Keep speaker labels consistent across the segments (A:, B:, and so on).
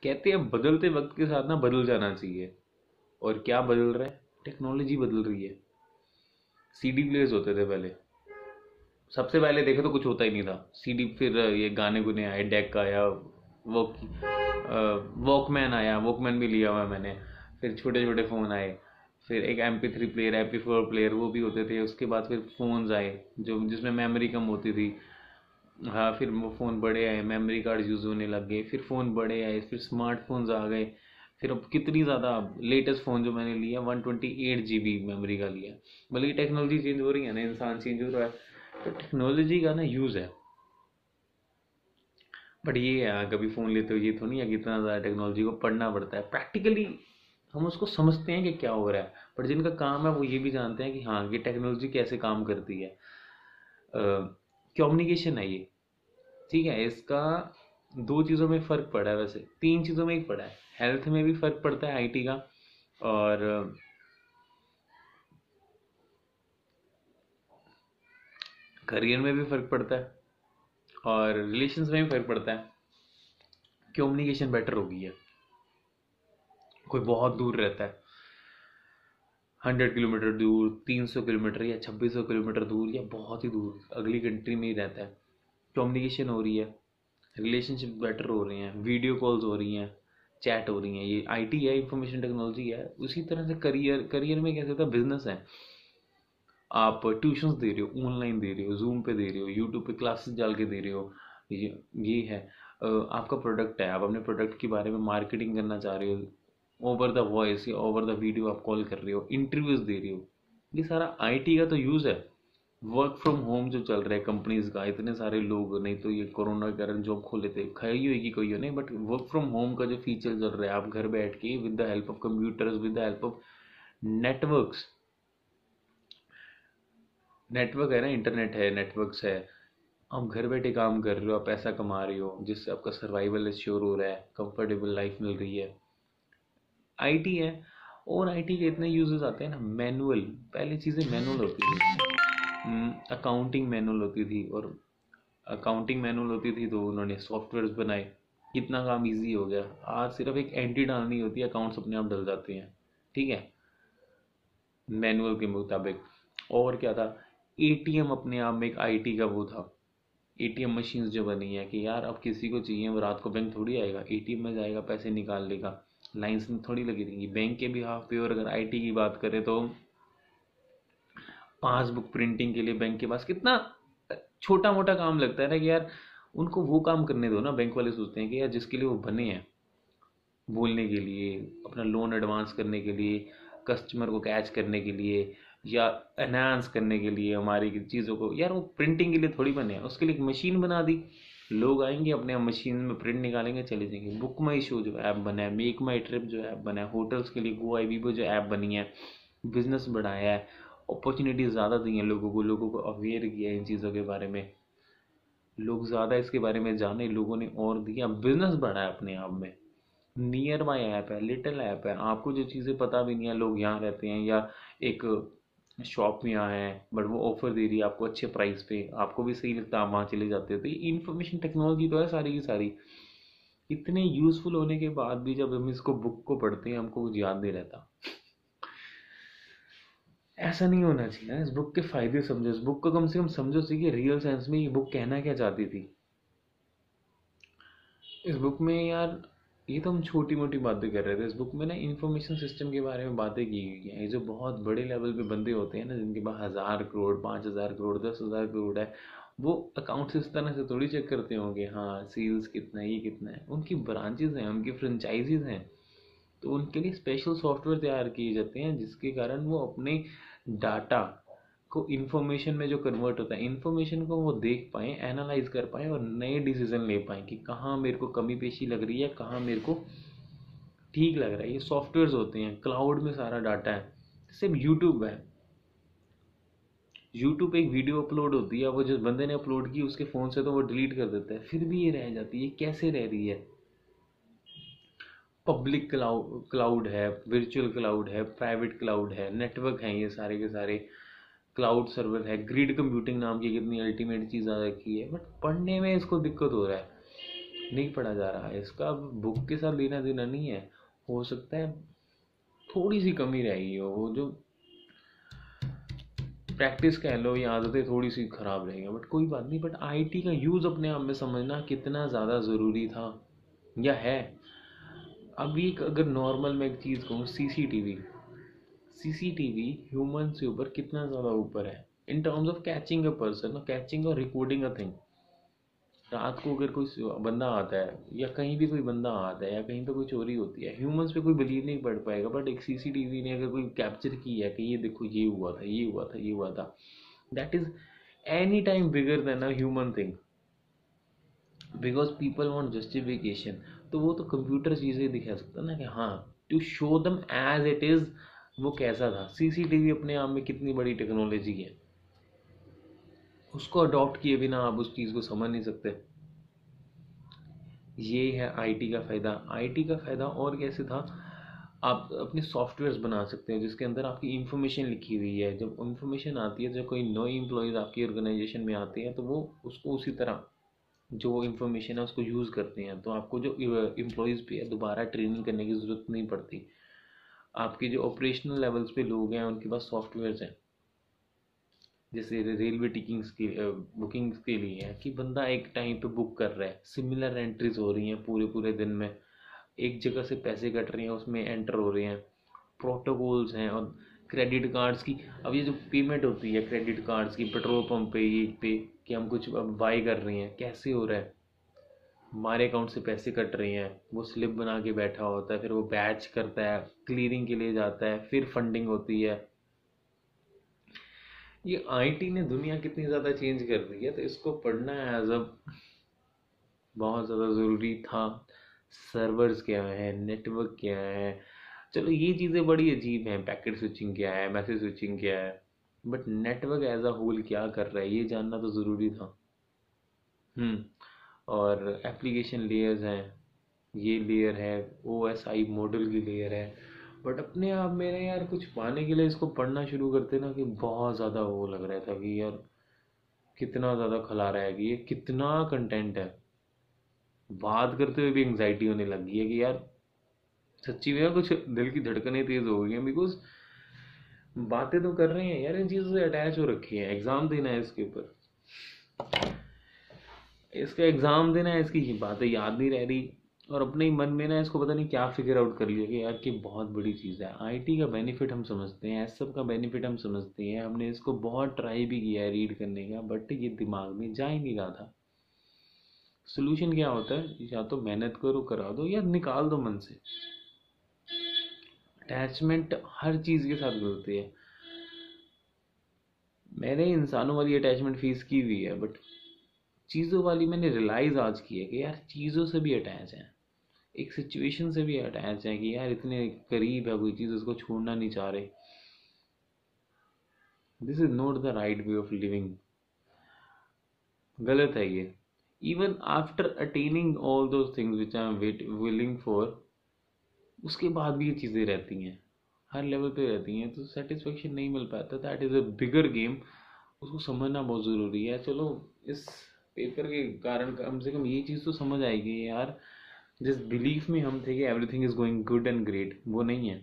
A: कहते हैं बदलते वक्त के साथ ना बदल जाना चाहिए। और क्या बदल रहा है? टेक्नोलॉजी बदल रही है। सीडी प्लेयर्स होते थे पहले, सबसे पहले देखे तो कुछ होता ही नहीं था। सीडी, फिर ये गाने गुने आए, डेक आया, वो वॉकमैन आया, वॉकमैन भी लिया हुआ है मैंने। फिर छोटे छोटे फ़ोन आए, फिर एक MP3 प्लेयर, MP4 प्लेयर, वो भी होते थे। उसके बाद फिर फ़ोन्स आए जो जिसमें मेमोरी कम होती थी। हाँ, फिर वो फ़ोन बड़े आए, मेमोरी कार्ड यूज़ होने लग गए, फिर फ़ोन बड़े आए, फिर स्मार्टफोन्स आ गए। फिर अब कितनी ज़्यादा, लेटेस्ट फ़ोन जो मैंने लिया 128 GB मेमोरी का लिया। मतलब ये टेक्नोलॉजी चेंज हो रही है ना, इंसान चेंज हो रहा है। तो टेक्नोलॉजी का ना यूज़ है। बट ये है, कभी फ़ोन लेते हो ये तो नहीं है कि इतना ज़्यादा टेक्नोलॉजी को पढ़ना पड़ता है प्रैक्टिकली। हम उसको समझते हैं कि क्या हो रहा है, बट जिनका काम है वो ये भी जानते हैं कि हाँ, ये टेक्नोलॉजी कैसे काम करती है। कम्युनिकेशन है ये, ठीक है। इसका दो चीज़ों में फ़र्क पड़ा है, वैसे तीन चीज़ों में ही पड़ा है। हेल्थ में भी फ़र्क पड़ता है IT का, और करियर में भी फ़र्क पड़ता है, और रिलेशंस में भी फ़र्क पड़ता है। कम्युनिकेशन बेटर हो गई है। कोई बहुत दूर रहता है, 100 किलोमीटर दूर, 300 किलोमीटर या 2600 किलोमीटर दूर, या बहुत ही दूर अगली कंट्री में ही रहता है, कम्युनिकेशन हो रही है, रिलेशनशिप बेटर हो रहे हैं, वीडियो कॉल्स हो रही हैं, चैट हो रही हैं। ये IT है, इंफॉर्मेशन टेक्नोलॉजी है। उसी तरह से करियर, करियर में कैसे होता है, बिजनेस है। आप ट्यूशन्स दे रहे हो, ऑनलाइन दे रहे हो, जूम पे दे रहे हो, यूट्यूब पे क्लासेस डाल के दे रहे हो। ये है। आपका प्रोडक्ट है, आप अपने प्रोडक्ट के बारे में मार्केटिंग करना चाह रहे हो, ओवर द वॉइस या ओवर द वीडियो आप कॉल कर रहे हो, इंटरव्यूज दे रहे हो। ये सारा IT का तो यूज़ है। वर्क फ्रॉम होम जो चल रहा है कंपनीज का, इतने सारे लोग, नहीं तो ये कोरोना के कारण जॉब खोले थे, खाई होगी कोई हो नहीं, बट वर्क फ्रॉम होम का जो फीचर चल रहा है, आप घर बैठ के with the help of computers, with the help of networks, network है ना, इंटरनेट है, नेटवर्क्स है, आप घर बैठे काम कर रहे हो, आप पैसा कमा रहे हो, जिससे आपका सर्वाइवल श्योर हो रहा है, कंफर्टेबल लाइफ मिल रही है। IT है। और IT के इतने यूजेस आते हैं ना, मैनुअल, पहले चीज़ें मैनुअल होती थी। अकाउंटिंग मैनुअल होती थी, और अकाउंटिंग मैनुअल होती थी तो उन्होंने सॉफ्टवेयर्स बनाए, कितना काम इजी हो गया। आज सिर्फ एक एंट्री डालनी होती है, अकाउंट्स अपने आप डल जाते हैं, ठीक है, मैनुअल के मुताबिक। और क्या था, ATM अपने आप में एक IT का वो था। ATM मशीन्स जो बनी है कि यार अब किसी को चाहिए, वो रात को बैंक थोड़ी आएगा, ATM में जाएगा, पैसे निकाल लेगा, लाइन्स में थोड़ी लगी रहेंगी। बैंक के भी हाफ पे। और अगर IT की बात करें तो पासबुक प्रिंटिंग के लिए बैंक के पास कितना छोटा मोटा काम लगता है ना, कि यार उनको वो काम करने दो ना। बैंक वाले सोचते हैं कि यार जिसके लिए वो बने हैं, बोलने के लिए, अपना लोन एडवांस करने के लिए, कस्टमर को कैच करने के लिए, या एनहांस करने के लिए हमारी चीज़ों को, यार वो प्रिंटिंग के लिए थोड़ी बने हैं। उसके लिए एक मशीन बना दी, लोग आएंगे अपने आप मशीन में प्रिंट निकालेंगे, चले जाएंगे। बुक माई शो जो ऐप बना है, मेक माई ट्रिप जो ऐप बना है, होटल्स के लिए गो आई बीबो जो ऐप बनी है, बिजनेस बढ़ाया है, अपॉर्चुनिटीज ज़्यादा दी हैं लोगों को, लोगों को अवेयर किया है इन चीज़ों के बारे में, लोग ज़्यादा इसके बारे में जाने, लोगों ने और दिया, बिजनेस बढ़ा है अपने आप में। नियर बाय ऐप है, लिटिल ऐप है, आपको जो चीज़ें पता भी नहीं है, लोग यहाँ रहते हैं या एक शॉप में यहाँ है, बट वो ऑफर दे रही है आपको अच्छे प्राइस पे, आपको भी सही लगता है, आप वहाँ चले जाते हो। तो ये इन्फॉर्मेशन टेक्नोलॉजी तो है सारी की सारी। इतने यूजफुल होने के बाद भी जब हम इसको, बुक को पढ़ते हैं, हमको कुछ याद नहीं रहता। ऐसा नहीं होना चाहिए ना। इस बुक के फायदे समझो, इस बुक को कम से कम समझो सी कि रियल सेंस में ये बुक कहना क्या चाहती थी। इस बुक में यार, ये तो हम छोटी मोटी बातें कर रहे थे, इस बुक में ना इंफॉर्मेशन सिस्टम के बारे में बातें की गई हैं। ये जो बहुत बड़े लेवल पे बंदे होते हैं ना, जिनके पास 1000 करोड़, 5000 करोड़, 10,000 करोड़ है, वो अकाउंट्स इस तरह से थोड़ी चेक करते होंगे, हाँ सेल्स कितना है, ये कितना है। उनकी ब्रांचेज हैं, उनकी फ्रेंचाइजीज हैं, तो उनके लिए स्पेशल सॉफ्टवेयर तैयार किए जाते हैं, जिसके कारण वो अपने डाटा को इन्फॉर्मेशन में जो कन्वर्ट होता है, इन्फॉर्मेशन को वो देख पाएँ, एनालाइज कर पाएँ, और नए डिसीजन ले पाएँ कि कहाँ मेरे को कमी पेशी लग रही है, कहाँ मेरे को ठीक लग रहा है। ये सॉफ्टवेयर्स होते हैं, क्लाउड में सारा डाटा है। सिर्फ यूट्यूब है, यूट्यूब पे एक वीडियो अपलोड होती है, वो जिस बंदे ने अपलोड की उसके फ़ोन से तो वो डिलीट कर देता है, फिर भी ये रह जाती है। कैसे रह रही है? पब्लिक क्लाउड है, वर्चुअल क्लाउड है, प्राइवेट क्लाउड है, नेटवर्क है, ये सारे के सारे क्लाउड सर्वर है, ग्रिड कंप्यूटिंग नाम की कितनी अल्टीमेट चीज़ आ रखी है, बट पढ़ने में इसको दिक्कत हो रहा है। नहीं पढ़ा जा रहा है, इसका बुक के साथ लेना देना नहीं है। हो सकता है थोड़ी सी कमी रहेगी, वो जो प्रैक्टिस कह लो या आदतें थोड़ी सी खराब रहेंगी, बट कोई बात नहीं। बट आईटी का यूज़ अपने आप में समझना कितना ज़्यादा ज़रूरी था या है। अभी अगर नॉर्मल मैं एक चीज़ कहूँ, सीसीटीवी, सीसीटीवी ह्यूमन से ऊपर कितना ज़्यादा ऊपर है in terms of catching a person, catching और रिकॉर्डिंग अ थिंग। रात को अगर कोई बंदा आता है या कहीं भी कोई बंदा आता है या कहीं पे कोई चोरी होती है, ह्यूमंस पे कोई बिलीव नहीं पड़ पाएगा, बट एक सीसीटीवी ने अगर कोई कैप्चर किया है कि ये देखो ये हुआ था, ये हुआ था, ये हुआ था, that is any time bigger than a human thing, because people want justification. तो वो तो कंप्यूटर चीज़ें दिखा सकता ना कि हाँ, to show them as it is वो कैसा था। सीसीटीवी अपने आप में कितनी बड़ी टेक्नोलॉजी है, उसको अडॉप्ट किए बिना आप उस चीज़ को समझ नहीं सकते। ये है आईटी का फ़ायदा। आईटी का फ़ायदा और कैसे था, आप अपने सॉफ्टवेयर्स बना सकते हैं जिसके अंदर आपकी इंफॉर्मेशन लिखी हुई है। जब इंफॉर्मेशन आती है, जब कोई नए एम्प्लॉयज़ आपकी ऑर्गेनाइजेशन में आते हैं, तो वो उसको उसी तरह जो इंफॉर्मेशन है उसको यूज़ करते हैं। तो आपको जो एम्प्लॉयज़ पे है दोबारा ट्रेनिंग करने की ज़रूरत नहीं पड़ती। आपके जो ऑपरेशनल लेवल्स पे लोग हैं उनके पास सॉफ्टवेयर्स हैं, जैसे रेलवे टिकट्स की बुकिंग्स के लिए है कि बंदा एक टाइम पे बुक कर रहा है, सिमिलर एंट्रीज हो रही हैं पूरे पूरे दिन में, एक जगह से पैसे कट रहे हैं उसमें एंटर हो रहे हैं, प्रोटोकॉल्स हैं। और क्रेडिट कार्ड्स की, अब ये जो पेमेंट होती है क्रेडिट कार्ड्स की पेट्रोल पंप पे, ये पे कि हम कुछ अब बाई कर रहे हैं, कैसे हो रहा है, हमारे अकाउंट से पैसे कट रहे हैं, वो स्लिप बना के बैठा होता है, फिर वो बैच करता है, क्लियरिंग के लिए जाता है, फिर फंडिंग होती है। ये आईटी ने दुनिया कितनी ज़्यादा चेंज कर दी है, तो इसको पढ़ना एज अ बहुत ज़्यादा ज़रूरी था। सर्वर्स क्या है, नेटवर्क क्या है, चलो ये चीज़ें बड़ी अजीब हैं, पैकेट स्विचिंग क्या है, मैसेज स्विचिंग क्या है, but network as a whole क्या कर रहा है ये जानना तो ज़रूरी था। हम्म। और एप्लीकेशन लेयर्स हैं, ये लेयर है, ओएसआई मॉडल की लेयर है। बट अपने आप मेरे यार कुछ पाने के लिए इसको पढ़ना शुरू करते ना कि बहुत ज़्यादा वो लग रहा था कि यार कितना ज़्यादा खला रहा है, कि ये कितना कंटेंट है। बात करते हुए भी एंग्जाइटी होने लग गई है कि यार सच्ची में कुछ दिल की धड़कनें तेज हो गई हैं, बिकॉज बातें तो कर रहे हैं यार, इन चीज़ों से अटैच हो रखी है। एग्ज़ाम देना है इसके ऊपर, इसका एग्ज़ाम देना है, इसकी बातें याद नहीं रह रही, और अपने ही मन में ना इसको पता नहीं क्या फिगर आउट कर लिया कि यार कि बहुत बड़ी चीज़ है। आईटी का बेनिफिट हम समझते हैं, एस सब का बेनिफिट हम समझते हैं, हमने इसको बहुत ट्राई भी किया है रीड करने का, बट ये दिमाग में जा ही नहीं रहा था। सोल्यूशन क्या होता है, या तो मेहनत करो करा दो या निकाल दो मन से। अटैचमेंट हर चीज़ के साथ होती है। मैंने इंसानों वाली अटैचमेंट फेस की हुई है, बट चीज़ों वाली मैंने रियलाइज़ आज की है कि यार चीज़ों से भी अटैच है, एक सिचुएशन से भी अटैच है कि यार इतने करीब है कोई चीज़, उसको छोड़ना नहीं चाह रहे। This is not the right way of living, गलत है ये। Even after attaining all those things which I am willing for, उसके बाद भी ये चीज़ें रहती हैं, हर लेवल पे रहती हैं, तो सेटिस्फेक्शन नहीं मिल पाता। That is a bigger game, उसको समझना बहुत ज़रूरी है। चलो इस पेपर के कारण कम से कम ये चीज़ तो समझ आएगी यार, जिस बिलीफ में हम थे कि everything is going good and great, वो नहीं है।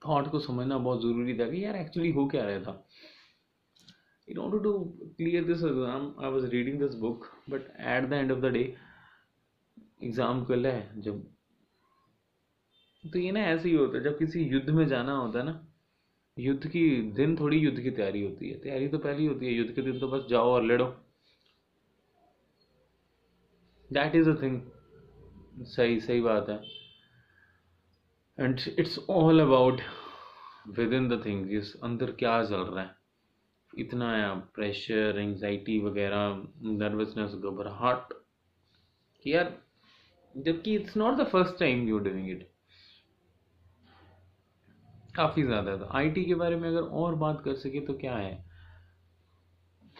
A: थॉट को समझना बहुत ज़रूरी था कि यार एक्चुअली हो क्या रहा था। In order to clear this exam I was reading this book, but at the end of the day exam कल है जब, तो ये ना ऐसे ही होता है जब किसी युद्ध में जाना होता है ना, युद्ध की दिन थोड़ी युद्ध की तैयारी होती है, तैयारी तो पहले ही होती है, युद्ध के दिन तो बस जाओ और लड़ो। दैट इज़ अ थिंग, सही सही बात है। And it's all about with in the thing, इस अंदर क्या चल रहा है, इतना प्रेशर, एंजाइटी वगैरह, नर्वसनेस, घबराहट कि यार, जबकि it's not the first time you doing it, काफ़ी ज़्यादा था। आईटी के बारे में अगर और बात कर सके तो क्या है,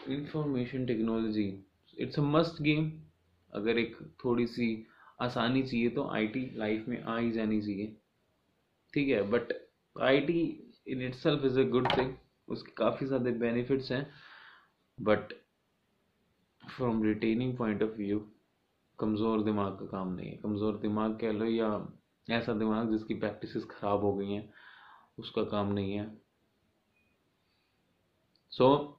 A: information technology it's a must game. अगर एक थोड़ी सी आसानी चाहिए तो आईटी लाइफ में आ ही जानी चाहिए, ठीक है। But IT in itself is a good thing, उसके काफ़ी ज़्यादा बेनिफिट्स हैं, but from retaining point of view कमज़ोर दिमाग का काम नहीं है। कमज़ोर दिमाग कह लो या ऐसा दिमाग जिसकी प्रैक्टिसेस ख़राब हो गई हैं, उसका काम नहीं है। सो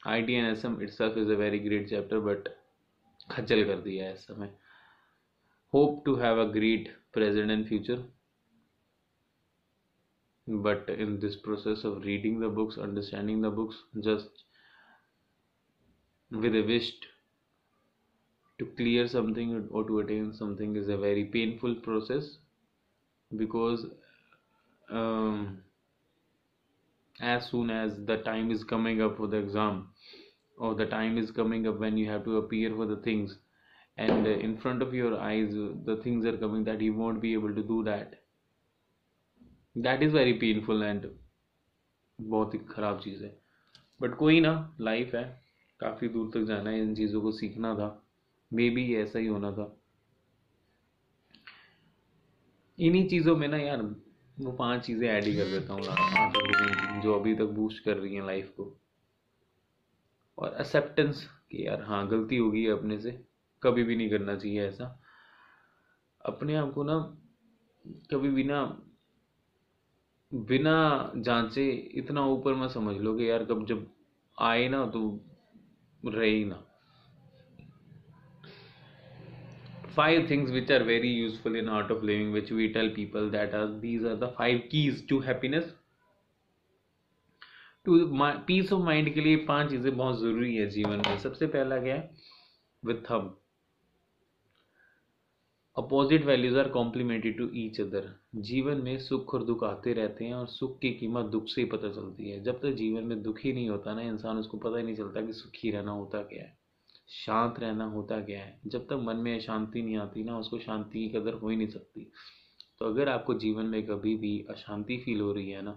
A: ITNSM itself is a very great chapter, but खज्जल कर दिया है इस समय। Hope to have a great present and future, but in this process of reading the books, understanding the books, just with a wish to clear something or to attain something is a very painful process, because as soon as the time is coming up for the exam, or the time is coming up when you have to appear for the things, and in front of your eyes the things are coming that you won't be able to do that is very painful and बहुत ही ख़राब चीज़ है। But कोई ना, life है, काफ़ी दूर तक जाना है, इन चीज़ों को सीखना था, मे बी ऐसा ही होना था। इन्हीं चीज़ों में ना यार वो 5 चीज़ें ऐड ही कर देता हूँ जो अभी तक बूस्ट कर रही हैं लाइफ को। और एक्सेप्टेंस कि यार हाँ गलती होगी अपने से, कभी भी नहीं करना चाहिए ऐसा। अपने आप को ना कभी भी ना बिना जांचे इतना ऊपर मत समझ लो कि यार कब जब आए ना तो रहे ही ना। 5 things which are very useful in art of living, which we tell people that these are the 5 keys to happiness, to peace of mind के लिए 5 चीजें बहुत जरूरी है जीवन में। सबसे पहला क्या है, विथ हम opposite values are complementary to each other. जीवन में सुख और दुख आते रहते हैं और सुख की कीमत दुख से ही पता चलती है। जब तक जीवन में दुख ही नहीं होता ना इंसान, उसको पता ही नहीं चलता कि सुखी रहना होता क्या है, शांत रहना होता क्या है। जब तक मन में अशांति नहीं आती ना, उसको शांति की कदर हो ही नहीं सकती। तो अगर आपको जीवन में कभी भी अशांति फील हो रही है ना,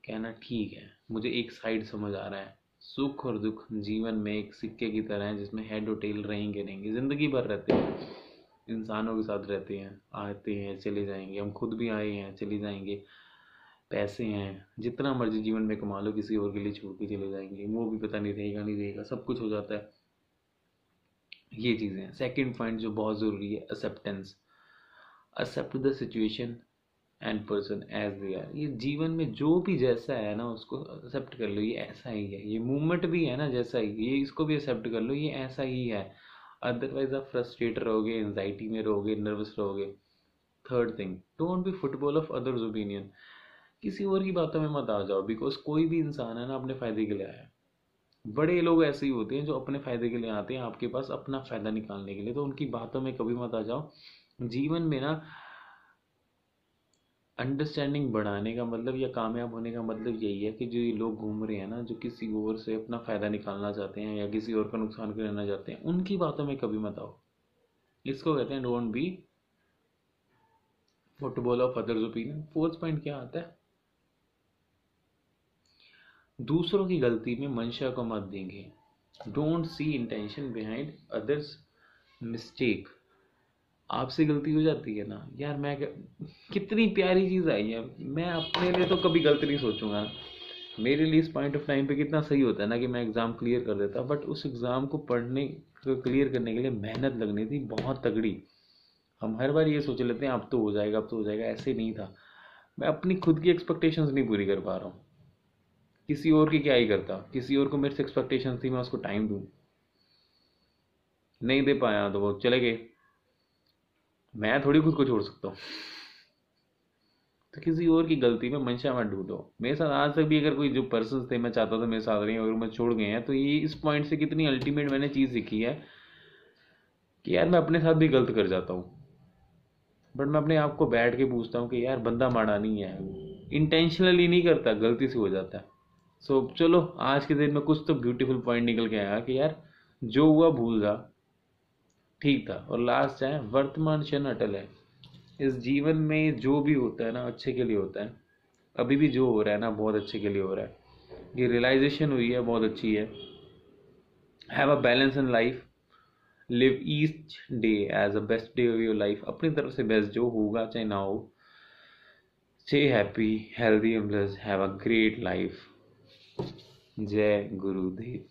A: कहना ठीक है, मुझे एक साइड समझ आ रहा है। सुख और दुख जीवन में एक सिक्के की तरह है, जिसमें हेड और टेल रहेंगे जिंदगी भर रहते हैं। इंसानों के साथ रहते हैं, आते हैं चले जाएंगे, हम खुद भी आए हैं चले जाएंगे। पैसे हैं, जितना मर्जी जीवन में कमा लो, किसी और के लिए छोड़ के चले जाएंगे, वो भी पता नहीं रहेगा नहीं रहेगा, सब कुछ हो जाता है। ये चीज़ें हैं। सेकंड पॉइंट जो बहुत ज़रूरी है, acceptance. Accept the situation and person as they are. ये जीवन में जो भी जैसा है ना, उसको एक्सेप्ट कर लो, ये ऐसा ही है। ये मूवमेंट भी है ना जैसा ही, ये इसको भी एक्सेप्ट कर लो, ये ऐसा ही है। अदरवाइज आप फ्रस्ट्रेट रहोगे, एंजाइटी में रहोगे, नर्वस रहोगे। Third thing, don't be football of others opinion. किसी और की बातों में मत आ जाओ, बिकॉज कोई भी इंसान है ना अपने फायदे के लिए आया है। बड़े लोग ऐसे ही होते हैं जो अपने फायदे के लिए आते हैं आपके पास, अपना फायदा निकालने के लिए। तो उनकी बातों में कभी मत आ जाओ। जीवन में ना अंडरस्टैंडिंग बढ़ाने का मतलब या कामयाब होने का मतलब यही है कि जो ये लोग घूम रहे हैं ना, जो किसी और से अपना फायदा निकालना चाहते हैं या किसी और का नुकसान करना चाहते हैं, उनकी बातों में कभी मत आओ। इसको कहते हैं don't be football of others opinion. Fourth point क्या आता है, दूसरों की गलती में मंशा को मत देंगे। Don't see intention behind others mistake. आपसे गलती हो जाती है ना यार, मैं कितनी प्यारी चीज़ आई है, मैं अपने लिए तो कभी गलत नहीं सोचूंगा ना। मेरे लिए इस पॉइंट ऑफ टाइम पे कितना सही होता है ना कि मैं एग्ज़ाम क्लियर कर देता, बट उस एग्ज़ाम को पढ़ने को क्लियर करने के लिए मेहनत लगनी थी बहुत तगड़ी। हम हर बार ये सोच लेते हैं अब तो हो जाएगा अब तो हो जाएगा, ऐसे नहीं था। मैं अपनी खुद की एक्सपेक्टेशंस नहीं पूरी कर पा रहा हूँ, किसी और की क्या ही करता। किसी और को मेरे से एक्सपेक्टेशंस थी मैं उसको टाइम दूँ, नहीं दे पाया तो वो चले गए। मैं थोड़ी खुद को छोड़ सकता हूँ। तो किसी और की गलती में मंशा मत ढूंढो। मेरे साथ आज तक भी अगर कोई जो पर्सन थे मैं चाहता था मेरे साथ रहे, अगर मैं छोड़ गए हैं, तो ये इस पॉइंट से कितनी अल्टीमेट मैंने चीज़ सीखी है कि यार मैं अपने साथ भी गलत कर जाता हूँ, बट मैं अपने आप को बैठ के पूछता हूँ कि यार बंदा माड़ा नहीं है, इंटेंशनली नहीं करता, गलती से हो जाता है। सो चलो आज के दिन में कुछ तो ब्यूटीफुल पॉइंट निकल के आया कि यार जो हुआ भूल जा, ठीक था। और लास्ट है, वर्तमान क्षण अटल है। इस जीवन में जो भी होता है ना अच्छे के लिए होता है। अभी भी जो हो रहा है ना बहुत अच्छे के लिए हो रहा है। ये रियलाइजेशन हुई है, बहुत अच्छी है। Have a balance in life, live each day as a best day of your life. अपनी तरफ से बेस्ट जो होगा चाहे ना हो। Stay happy, healthy and blessed, have a great life. जय गुरुदेव।